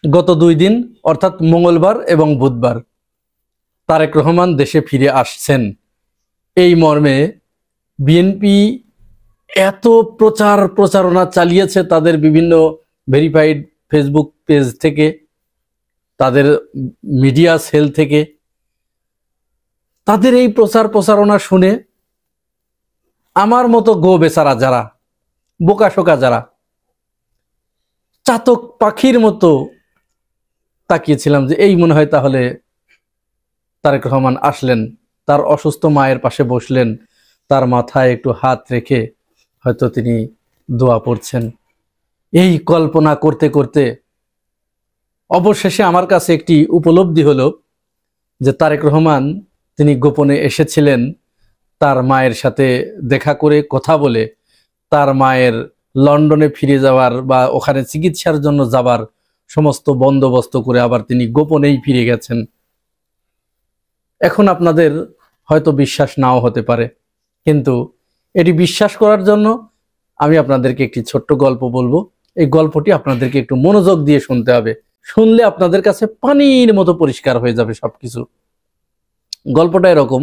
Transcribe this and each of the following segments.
গত 2 দিন অর্থাৎ মঙ্গলবার এবং বুধবার তারেক রহমান দেশে ফিরে আসছেন। এই মর্মে বিএনপি এত প্রচারণা চালিয়েছে তাদের বিভিন্ন ভেরিফাইড ফেসবুক পেজ থেকে, তাদের মিডিয়া সেল থেকে। তাদের এই প্রচারণা শুনে আমার মতো গো বেচারা যারা, বোকাশোকা যারা, চাতক পাখির মতো তাকিয়েছিলাম যে এই মনে হয় তাহলে তারেক রহমান আসলেন, তার অসুস্থ মায়ের পাশে বসলেন, তার মাথায় একটু হাত রেখে হয়তো তিনি দোয়া পড়ছেন। এই কল্পনা করতে করতে অবশেষে আমার কাছে একটি উপলব্ধি হলো যে তারেক রহমান তিনি গোপনে এসেছিলেন তার মায়ের সাথে দেখা করে কথা বলে তার মায়ের লন্ডনে ফিরে যাওয়ার বা ওখানে চিকিৎসার জন্য যাবার সমস্ত বন্দোবস্ত করে আবার তিনি গোপনেই ফিরে গেছেন। এখন আপনাদের হয়তো বিশ্বাস নাও হতে পারে, কিন্তু এটি বিশ্বাস করার জন্য আমি আপনাদেরকে একটি ছোট্ট গল্প বলবো। এই গল্পটি আপনাদেরকে একটু মনোযোগ দিয়ে শুনতে হবে, শুনলে আপনাদের কাছে পানির মতো পরিষ্কার হয়ে যাবে সবকিছু। গল্পটা এরকম,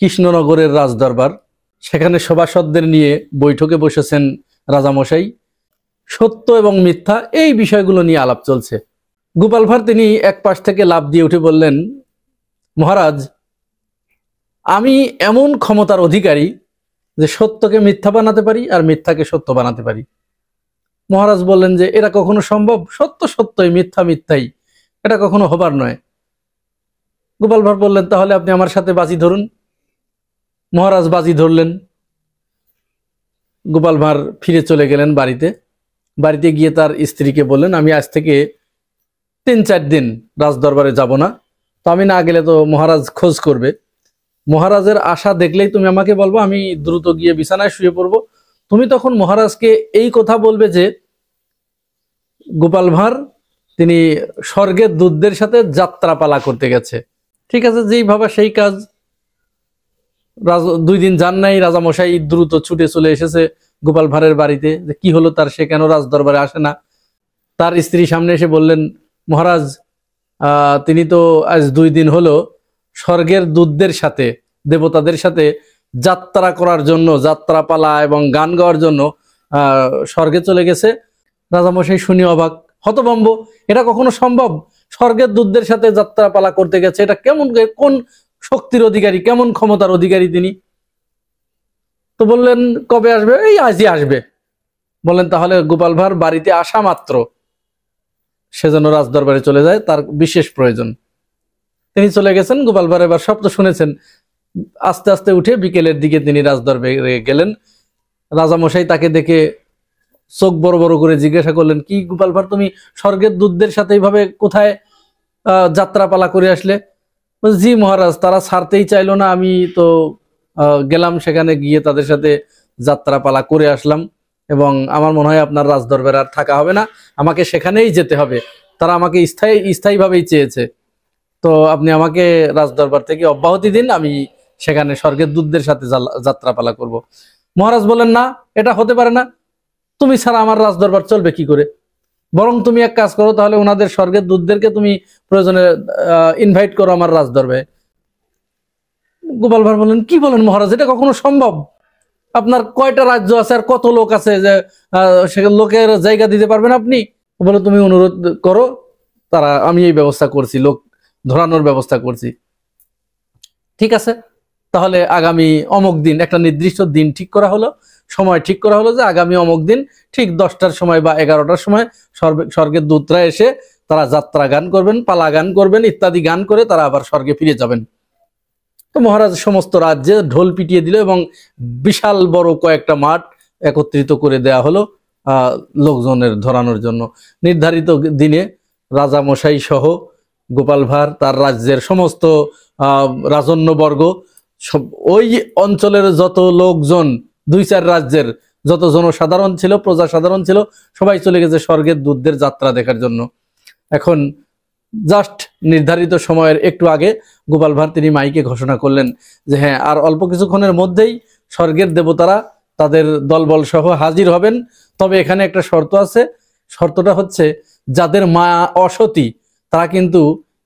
কৃষ্ণনগরের রাজদরবার, সেখানে সভাসদদের নিয়ে বৈঠকে বসেছেন রাজামশাই। সত্য এবং মিথ্যা এই বিষয়গুলো নিয়ে আলাপ চলছে। গোপাল ভাঁড় তিনি এক পাশ থেকে লাফ দিয়ে উঠে বললেন, মহারাজ, আমি এমন ক্ষমতার অধিকারী যে সত্যকে মিথ্যা বানাতে পারি আর মিথ্যাকে সত্য বানাতে পারি। মহারাজ বললেন যে এটা কখনো সম্ভব? সত্য সত্যই, মিথ্যা মিথ্যাই, এটা কখনো হবার নয়। গোপাল ভাঁড় বললেন, তাহলে আপনি আমার সাথে বাজি ধরুন। মহারাজ বাজি ধরলেন। গোপাল ভাঁড় ফিরে চলে গেলেন বাড়িতে। বাড়িতে গিয়ে তার স্ত্রীকে বললেন, আমি আজ থেকে 3-4 দিন রাজদরবারে যাব না, তো আমি না গেলে তো মহারাজ খোঁজ করবে। মহারাজের আশা দেখলেই তুমি আমাকে বলবো, আমি দ্রুত গিয়ে বিছানায় শুয়ে পড়বো। তুমি তখন মহারাজকে এই কথা বলবে যে গোপাল ভাঁড় তিনি স্বর্গের দূতদের সাথে যাত্রাপালা করতে গেছে। ঠিক আছে, যেই ভাবা সেই কাজ। 2 দিন যান নাই, রাজামশাই দ্রুত ছুটে চলে এসেছে গোপাল ভাঁড়ের বাড়িতে, যে কি হলো তার, সে কেন রাজদরবারে আসে না। তার স্ত্রী সামনে এসে বললেন, মহারাজ তিনি তো আজ 2 দিন হলো স্বর্গের দূতদের সাথে, দেবতাদের সাথে যাত্রা করার জন্য, যাত্রাপালা এবং গান গাওয়ার জন্য স্বর্গে চলে গেছে। রাজামশাই শুনি অবাক, হতভম্ব, এটা কখনো সম্ভব? স্বর্গের দূতদের সাথে যাত্রাপালা করতে গেছে, এটা কেমন, কোন শক্তির অধিকারী, কেমন ক্ষমতার অধিকারী তিনি? তো বললেন, কবে আসবে? এই আজই আসবে। বললেন, তাহলে গোপাল ভাঁড় বাড়িতে আসা মাত্র সেজন্য রাজদরবারে চলে যায়, তার বিশেষ প্রয়োজন। তিনি চলে গেছেন। গোপাল ভাঁড় এবার শব্দ শুনেছেন। আস্তে আস্তে উঠে বিকেলের দিকে তিনি রাজদরবারে গেলেন। রাজামশাই তাকে দেখে চোখ বড় বড় করে জিজ্ঞাসা করলেন, কি গোপাল ভাঁড়, তুমি স্বর্গের দূতদের সাথে এইভাবে কোথায় যাত্রাপালা করে আসলে? জি মহারাজ, তারা ছাড়তেই চাইলো না, আমি তো গেলাম, সেখানে গিয়ে তাদের সাথে যাত্রাপালা করে আসলাম, এবং আমার মনে হয় আপনার রাজদরবারে আর থাকা হবে না, আমাকে সেখানেই যেতে হবে। তারা আমাকে স্থায়ীভাবেই চেয়েছে, তো আপনি আমাকে রাজদরবার থেকে অব্যাহতি দিন, আমি সেখানে স্বর্গের দূতদের সাথে যাত্রাপালা করব। মহারাজ বলেন, না, এটা হতে পারে না, তুমি ছাড়া আমার রাজদরবার চলবে কি করে? বরং তুমি এক কাজ করো, তাহলে ওনাদের স্বর্গের দূতদেরকে তুমি প্রয়োজনে ইনভাইট করো আমার রাজদরবারে। গোপাল ভাঁড় বললেন, কি বলেন মহারাজ, এটা কখনো সম্ভব? আপনার কয়টা রাজ্য আছে আর কত লোক আছে যে সেখানে লোকের জায়গা দিতে পারবেন আপনি? বলে, তুমি অনুরোধ করো, তারা, আমি এই ব্যবস্থা করছি, লোক ধরানোর ব্যবস্থা করছি। ঠিক আছে, তাহলে আগামী অমুক দিন, একটা নির্দিষ্ট দিন ঠিক করা হলো, সময় ঠিক করা হলো, যে আগামী অমুক দিন ঠিক 10টার সময় বা 11টার সময় স্বর্গের দূতরা এসে তারা যাত্রা গান করবেন, পালা গান করবেন, ইত্যাদি গান করে তারা আবার স্বর্গে ফিরে যাবেন। তো মহারাজ সমস্ত রাজ্যে ঢোল পিটিয়ে দিল এবং বিশাল বড় কয়েকটা মাঠ একত্রিত করে দেয়া হলো লোকজনের ধরানোর জন্য। নির্ধারিত দিনে রাজামশাই সহ গোপাল ভাঁড়, তার রাজ্যের সমস্ত রাজন্যবর্গ, ওই অঞ্চলের যত লোকজন, 2-4 রাজ্যের যত জনসাধারণ ছিল, প্রজা সাধারণ ছিল, সবাই চলে গেছে স্বর্গের দূতদের যাত্রা দেখার জন্য। এখন জাস্ট নির্ধারিত সময়ের একটু আগে গোপাল ভাঁড় তিনি মাইকে ঘোষণা করলেন যে হ্যাঁ, আর অল্প কিছুক্ষণের মধ্যেই স্বর্গের দেবতারা তাদের দলবল সহ হাজির হবেন। তবে এখানে একটা শর্ত আছে, শর্তটা হচ্ছে যাদের মা অসতী তারা কিন্তু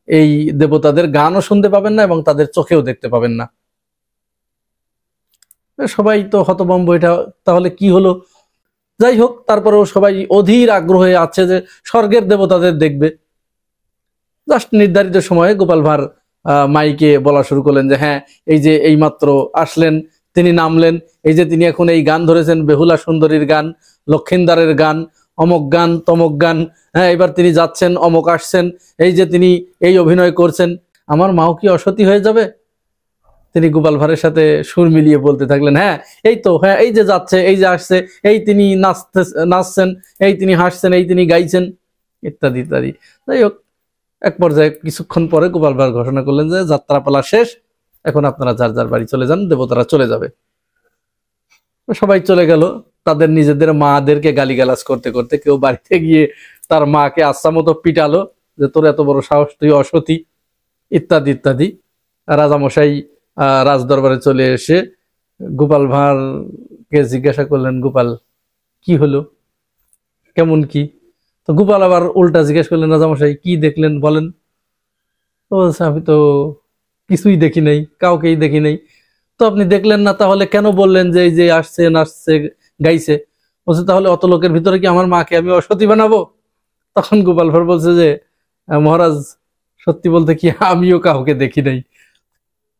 এই দেবতাদের গানও শুনতে পাবেন না এবং তাদের চোখেও দেখতে পাবেন না। সবাই তো হতভম্ব, এটা তাহলে কি হলো? যাই হোক, তারপরেও সবাই অধীর আগ্রহে আছে যে স্বর্গের দেবতাদের দেখবে। জাস্ট নির্ধারিত সময়ে গোপাল ভাঁড় মাইকে বলা শুরু করলেন যে হ্যাঁ, এই যে এইমাত্র আসলেন, তিনি নামলেন, এই যে তিনি এখন এই গান ধরেছেন, বেহুলা সুন্দরীর গান, লক্ষিন্দারের গান, অমক গান তমক গান, হ্যাঁ এবার তিনি যাচ্ছেন, অমক আসছেন, এই যে তিনি এই অভিনয় করছেন, আমার মাও কি অসতী হয়ে যাবে? তিনি গোপাল ভাঁড়ের সাথে সুর মিলিয়ে বলতে থাকলেন, হ্যাঁ এই তো, হ্যাঁ এই যে যাচ্ছে, এই যে আসছে, এই তিনি নাচছেন, এই তিনি হাসছেন, এই তিনি গাইছেন, ইত্যাদি ইত্যাদি। যাই হোক, এক পর্যায়ে কিছুক্ষণ পরে গোপাল ভাঁড় ঘোষণা করলেন যে যাত্রাপালা শেষ, এখন আপনারা যার যার বাড়ি চলে যান, দেবতারা চলে যাবে। সবাই চলে গেল তাদের নিজেদের মাদেরকে গালিগালাজ করতে করতে। কেউ বাড়িতে গিয়ে তার মাকে আচ্ছা মতো পিটালো যে তোর এত বড় সাহস, তুই অসতী, ইত্যাদি ইত্যাদি। রাজামশাই রাজ দরবারে চলে এসে গোপাল ভাঁড়কে জিজ্ঞাসা করলেন, গোপাল কি হলো, কেমন কি? তো গোপাল আবার উল্টা জিজ্ঞাসা করলেন, রাজামশাই কি দেখলেন বলেন? তো বলছে, আমি তো কিছুই দেখি নাই, কাউকেই দেখি নাই। তো আপনি দেখলেন না, তাহলে কেন বললেন যে এই যে আসছে, নাচছে, গাইছে? বলছে, তাহলে অত লোকের ভিতরে কি আমার মাকে আমি অসতী বানাবো? তখন গোপাল ভাঁড় বলছে যে মহারাজ, সত্যি বলতে কি আমিও কাউকে দেখি নাই।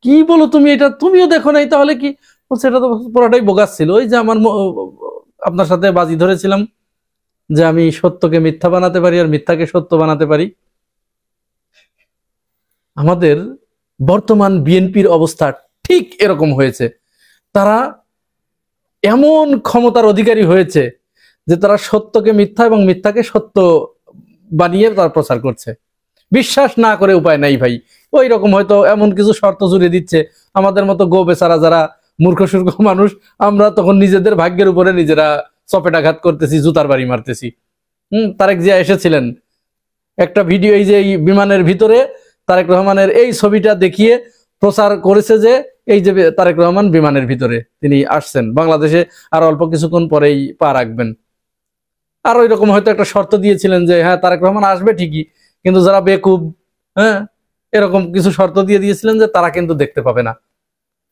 কি বলো তুমি, এটা তুমিও দেখো নাই? তাহলে কি? বলছে, এটা তো পুরোটাই বোগাস ছিল। ওই যে আপনার সাথে বাজি ধরেছিলাম যে আমি সত্যকে মিথ্যা বানাতে পারি আর মিথ্যাকে সত্য বানাতে পারি। আমাদের বর্তমান বিএনপির অবস্থা ঠিক এরকম হয়েছে। তারা এমন ক্ষমতার অধিকারী হয়েছে যে তারা সত্যকে মিথ্যা এবং মিথ্যাকে সত্য বানিয়ে তারা প্রচার করছে। বিশ্বাস না করে উপায় নাই ভাই। ওই রকম হয়তো এমন কিছু শর্ত জুড়ে দিচ্ছে, আমাদের মতো গো বেচারা যারা মূর্খ সূর্খ মানুষ, আমরা তখন নিজেদের ভাগ্যের উপরে নিজেরা চপেটাঘাত করতেছি, জুতার বাড়ি মারতেছি। তারেক জিয়া এসেছিলেন, একটা ভিডিও, এই যে এই বিমানের ভিতরে তারেক রহমানের এই ছবিটা দেখিয়ে প্রচার করেছে যে এই যে তারেক রহমান বিমানের ভিতরে তিনি আসছেন, বাংলাদেশে আর অল্প কিছুক্ষণ পরেই পা রাখবেন। আর ওই রকম হয়তো একটা শর্ত দিয়েছিলেন যে হ্যাঁ তারেক রহমান আসবে ঠিকই, কিন্তু যারা বেকুব, হ্যাঁ এরকম কিছু শর্ত দিয়ে দিয়েছিলেন যে তারা কিন্তু দেখতে পাবে না।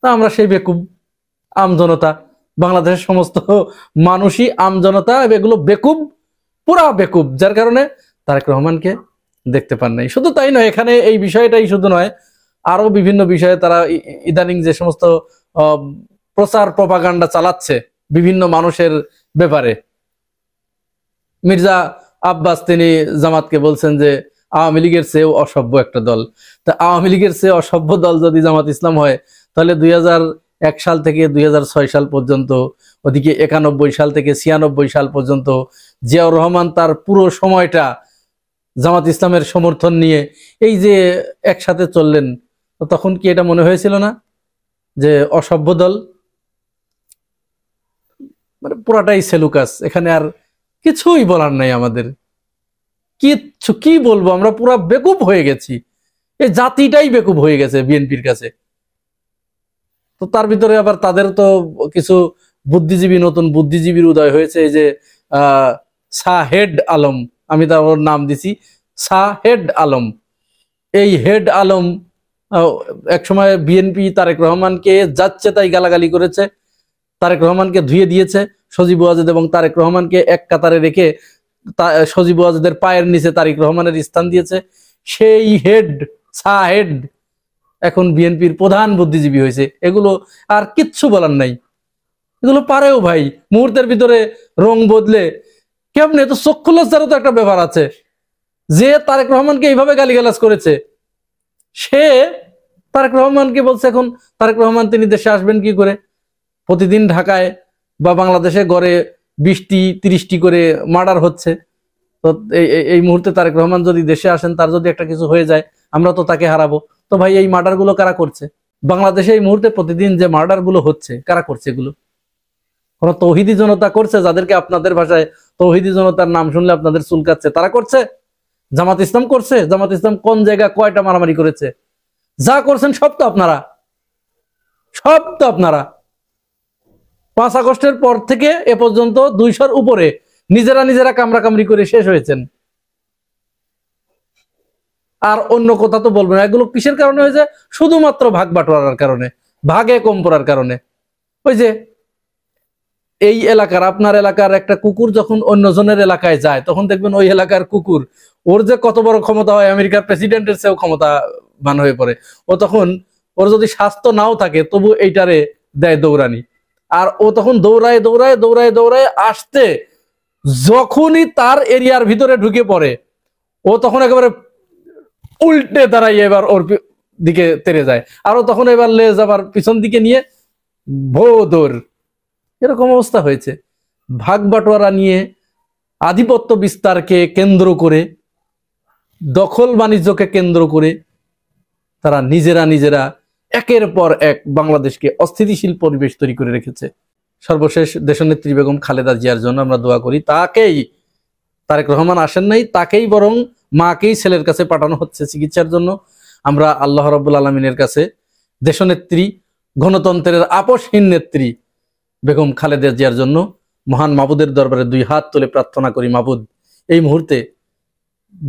তা আমরা সেই বেকুব আমজনতা, বাংলাদেশের সমস্ত মানুষই আমজনতা, এগুলো বেকুব, পুরা বেকুব, যার কারণে তারেক রহমানকে দেখতে পান নাই। শুধু তাই নয়, এখানে এই বিষয়টাই শুধু নয়, আরো বিভিন্ন বিষয়ে তারা ইদানিং যে সমস্ত প্রচার প্রপাগান্ডা চালাচ্ছে বিভিন্ন মানুষের ব্যাপারে। মির্জা আব্বাস তিনি জামাতকে বলছেন যে আওয়ামী লীগের চেয়েও অসভ্য একটা দল। তা আওয়ামী লীগের চেয়ে অসভ্য দল যদি জামাত ইসলাম হয়, তাহলে 2001 সাল থেকে 2006 সাল পর্যন্ত, ওদিকে 91 সাল থেকে 96 সাল পর্যন্ত জিয়াউর রহমান তার পুরো সময়টা জামাত ইসলামের সমর্থন নিয়ে এই যে একসাথে চললেন, তখন কি এটা মনে হয়েছিল না যে অসভ্য দল? মানে পুরাটাই সেলুকাস, এখানে আর কিছুই বলার নাই আমাদের। কি বলবো, আমরা পুরা বেকুব হয়ে গেছি, এই জাতিটাই বেকুব হয়ে গেছে বিএনপির কাছে। তো তার ভিতরে আবার তাদের তো কিছু বুদ্ধিজীবী, নতুন বুদ্ধিজীবীর উদয় হয়েছে, এই যে শাহেদ আলম, আমি তার ওর নাম দিছি শাহেদ আলম। এই হেড আলম একসময় বিএনপি তারেক রহমানকে যাচ্ছে তাই গালাগালি করেছে, তারেক রহমানকে ধুয়ে দিয়েছে, সজীব ওয়াজেদ এবং তারেক রহমানকে এক কাতারে রেখে সজীব ওয়াজেদের পায়ের নিচে তারেক রহমানের স্থান দিয়েছে। সেই শাহেদ এখন বিএনপির প্রধান বুদ্ধিজীবী হয়েছে। এগুলো আর কিচ্ছু বলার নাই, এগুলো পারেও ভাই মুহূর্তের ভিতরে রং বদলে কেমনে। তো চক্ষু লজ্জারও তো একটা ব্যাপার আছে, যে তারেক রহমানকে এইভাবে গালিগালাজ করেছে, সে তারেক রহমানকে বলছে এখন তারেক রহমান তিনি দেশে আসবেন কি করে? প্রতিদিন ঢাকায় বা বাংলাদেশে গড়ে 20-30টি করে মার্ডার হচ্ছে। তো এই মুহূর্তে তারেক রহমান যদি দেশে আসেন, তার যদি একটা কিছু হয়ে যায়, আমরা তো তাকে হারাবো। তো ভাই এই মার্ডার গুলো কারা করছে? বাংলাদেশে এই মুহূর্তে প্রতিদিন যে মার্ডার গুলো হচ্ছে, কারা করছে এগুলো? কোন তৌহিদি জনতা করছে, যাদেরকে আপনাদের ভাষায় তৌহিদি জনতার নাম শুনলে আপনাদের চুলকাচ্ছে, তারা করছে? জামাত ইসলাম করছে? জামাত ইসলাম কোন জায়গা কয়টা মারামারি করেছে? যা করছেন সব তো আপনারা, 5 আগস্টের পর থেকে এ পর্যন্ত 200-র উপরে নিজেরা কামড়াকামড়ি করে শেষ হয়েছেন। আর অন্য কথা তো বলবো না। এগুলো কিসের কারণে হয়েছে? শুধুমাত্র ভাগ বাটোয়ারার কারণে, ভাগে কম পড়ার কারণে। ওই যে এই এলাকার, আপনার এলাকার একটা কুকুর যখন অন্যজনের এলাকায় যায়, তখন দেখবেন ওই এলাকার কুকুর, ওর যে কত বড় ক্ষমতা হয়, আমেরিকার প্রেসিডেন্টের চেয়েও ক্ষমতাবান হয়ে পড়ে। ও তখন, ওর যদি স্বাস্থ্য নাও থাকে, তবু এইটারে দেয় দৌড়ানি। আর ও তখন দৌড়ায় দৌড়ায় দৌড়ায় দৌড়ায় আসতে, যখনই তার এরিয়ার ভিতরে ঢুকে পড়ে, ও তখন একেবারে উল্টে দাঁড়াই, এবার ওর দিকে তেড়ে যায়। আরো তখন এবার লেজ আবার পিছন দিকে নিয়ে ভো দৌড়। এরকম অবস্থা হয়েছে। ভাগ বাটোয়ারা নিয়ে, আধিপত্য বিস্তারকে কেন্দ্র করে, দখল বাণিজ্যকে কেন্দ্র করে তারা নিজেরা একের পর এক বাংলাদেশকে অস্থিতিশীল পরিবেশ তৈরি করে রেখেছে। সর্বশেষ দেশনেত্রী বেগম খালেদা জিয়ার জন্য আমরা দোয়া করি। তাকেই, তারেক রহমান আসেন নাই, তাকেই বরং মাকেই ছেলের কাছে পাঠানো হচ্ছে চিকিৎসার জন্য। আমরা আল্লাহ রাব্বুল আলামিনের কাছে দেশনেত্রী, গণতন্ত্রের আপসহীন নেত্রী বেগম খালেদা জিয়ার জন্য মহান মাবুদের দরবারে দুই হাত তুলে প্রার্থনা করি, মাবুদ, এই মুহূর্তে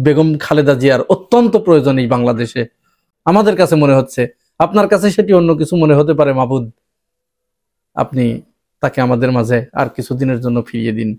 বেগম খালেদা জিয়ার অত্যন্ত প্রয়োজন এই বাংলাদেশে। আমাদের কাছে মনে হচ্ছে, আপনার কাছে সেটি অন্য কিছু মনে হতে পারে। মাবুদ, আপনি তাকে আমাদের মাঝে আর কিছুদিনের জন্য ফিরিয়ে দিন।